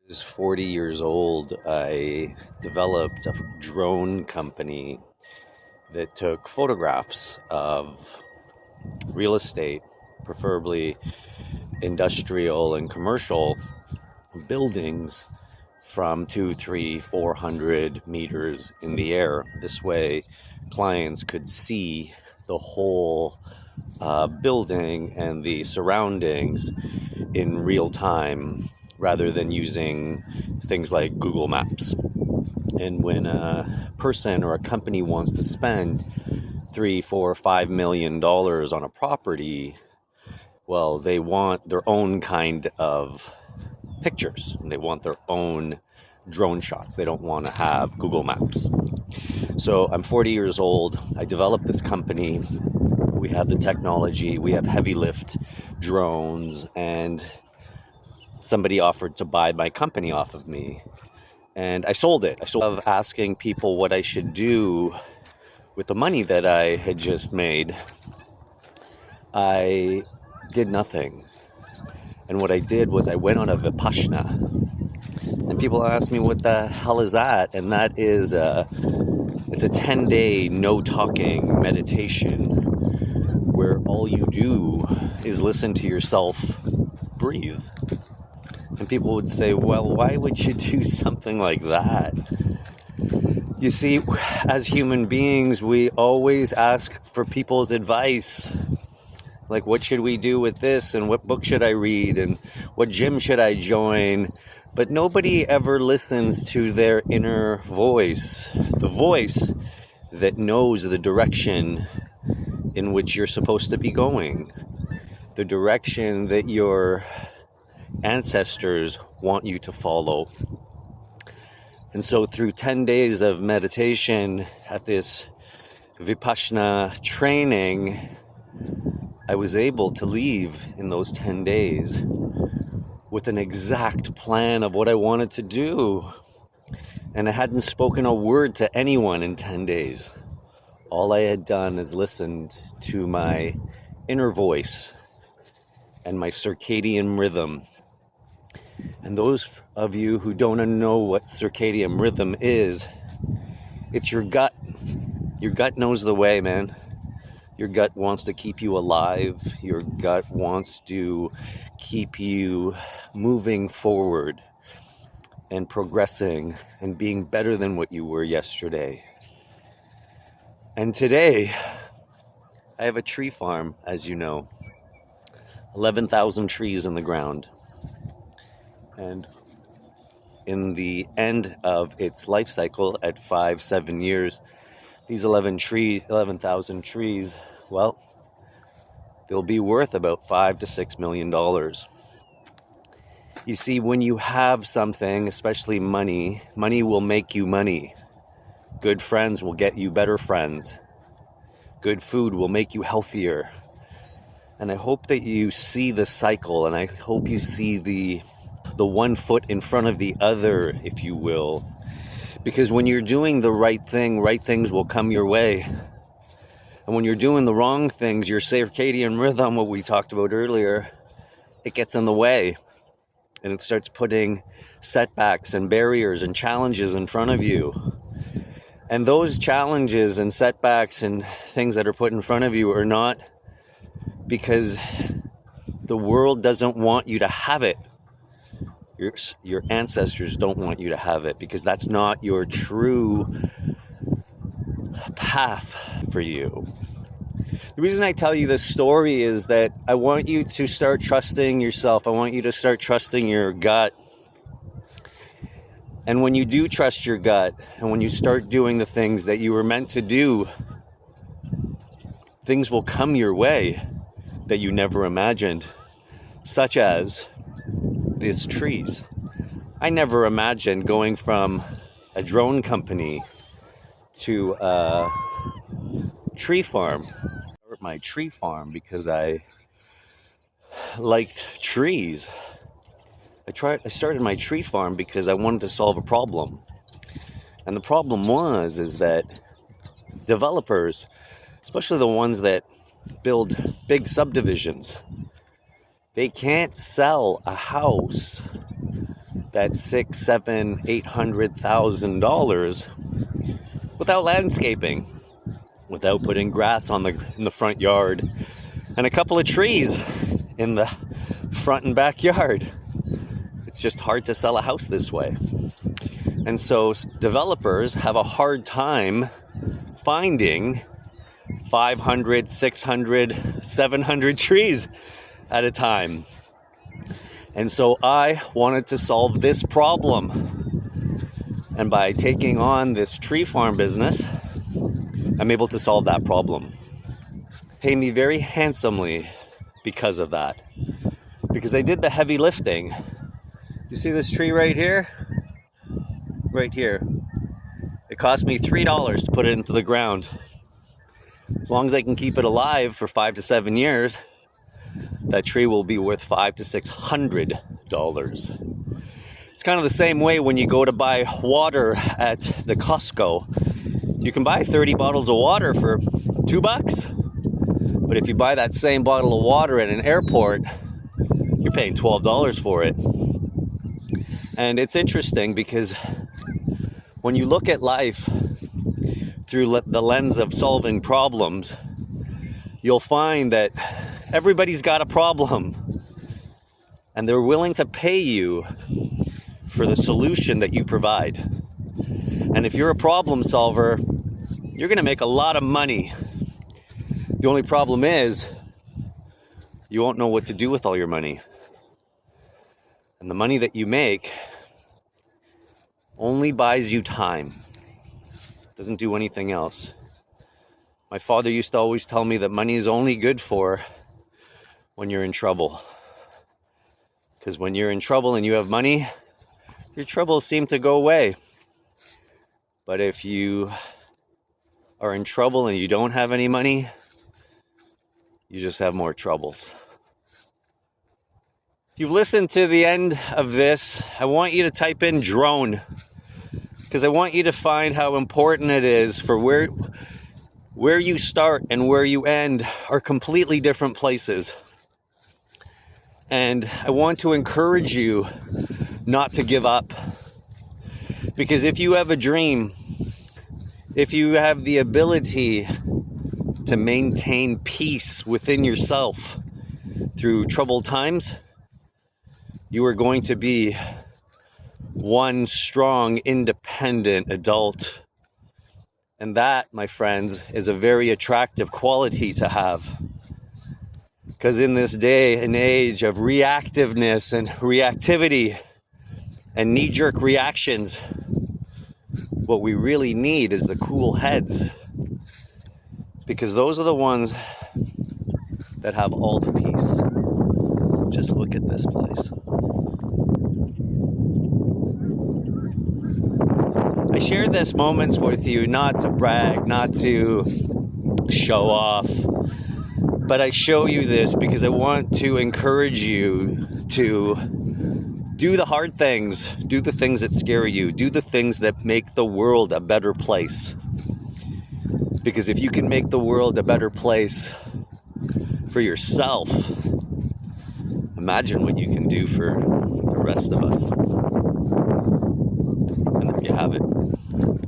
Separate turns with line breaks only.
Was 40 years old, I developed a drone company that took photographs of real estate, preferably industrial and commercial buildings from 2, 3, 400 meters in the air. This way, clients could see the whole building and the surroundings in real time rather than using things like Google Maps. And when a person or a company wants to spend 3, 4, 5 million dollars on a property, well, they want their own kind of pictures. They want their own drone shots. They don't want to have Google Maps. So I'm 40 years old. I developed this company. We have the technology. We have heavy lift drones, and somebody offered to buy my company off of me. And I sold it. I sold of asking people what I should do with the money that I had just made. I did nothing. And what I did was I went on a Vipassana. And people ask me, what the hell is that? And that is it's a 10-day no talking meditation where all you do is listen to yourself breathe. And people would say, well, why would you do something like that? You see, as human beings, we always ask for people's advice. Like, what should we do with this? And what book should I read? And what gym should I join? But nobody ever listens to their inner voice. The voice that knows the direction in which you're supposed to be going. The direction that your ancestors want you to follow. And so through 10 days of meditation at this Vipassana training, I was able to leave in those 10 days with an exact plan of what I wanted to do. And I hadn't spoken a word to anyone in 10 days. All I had done is listened to my inner voice and my circadian rhythm. And those of you who don't know what circadian rhythm is, it's your gut. Your gut knows the way, man. Your gut wants to keep you alive. Your gut wants to keep you moving forward and progressing and being better than what you were yesterday. And today, I have a tree farm, as you know. 11,000 trees in the ground. And in the end of its life cycle at 5-7 years, these 11,000 trees, well, they'll be worth about $5 to $6 million. You see, when you have something, especially money, money will make you money. Good friends will get you better friends. Good food will make you healthier. And I hope that you see the cycle, and I hope you see the one foot in front of the other, if you will. Because when you're doing the right things will come your way. And when you're doing the wrong things, your circadian rhythm, what we talked about earlier, it gets in the way. And it starts putting setbacks and barriers and challenges in front of you. And those challenges and setbacks and things that are put in front of you are not because the world doesn't want you to have it. Your ancestors don't want you to have it because that's not your true path for you. The reason I tell you this story is that I want you to start trusting yourself. I want you to start trusting your gut. And when you do trust your gut, and when you start doing the things that you were meant to do, things will come your way that you never imagined, such as these trees. I never imagined going from a drone company to a tree farm. My tree farm because I liked trees. I started my tree farm because I wanted to solve a problem. And the problem is that developers, especially the ones that build big subdivisions, they can't sell a house that $600,000, $700,000, $800,000 without landscaping, without putting grass in the front yard and a couple of trees in the front and backyard. It's just hard to sell a house this way. And so developers have a hard time finding 500, 600, 700 trees at a time. And so I wanted to solve this problem. And by taking on this tree farm business, I'm able to solve that problem. Pay me very handsomely because of that. Because I did the heavy lifting. You see this tree right here? Right here. It cost me $3 to put it into the ground. As long as I can keep it alive for 5 to 7 years, that tree will be worth $500 to $600. It's kind of the same way when you go to buy water at the Costco. You can buy 30 bottles of water for $2. But if you buy that same bottle of water at an airport, you're paying $12 for it. And it's interesting because when you look at life through the lens of solving problems, you'll find that everybody's got a problem. And they're willing to pay you for the solution that you provide. And if you're a problem solver, you're going to make a lot of money. The only problem is you won't know what to do with all your money. And the money that you make only buys you time. Doesn't do anything else. My father used to always tell me that money is only good for when you're in trouble. Because when you're in trouble and you have money, your troubles seem to go away. But if you are in trouble and you don't have any money, you just have more troubles. If you've listened to the end of this, I want you to type in drone. Because I want you to find how important it is for where you start and where you end are completely different places. And I want to encourage you not to give up. Because if you have a dream, if you have the ability to maintain peace within yourself through troubled times, you are going to be one strong, independent adult. And that, my friends, is a very attractive quality to have. Because in this day and age of reactiveness and reactivity and knee-jerk reactions, what we really need is the cool heads. Because those are the ones that have all the peace. Just look at this place. I share this moments with you not to brag, not to show off, but I show you this because I want to encourage you to do the hard things, do the things that scare you, do the things that make the world a better place. Because if you can make the world a better place for yourself, imagine what you can do for the rest of us. And there you have it.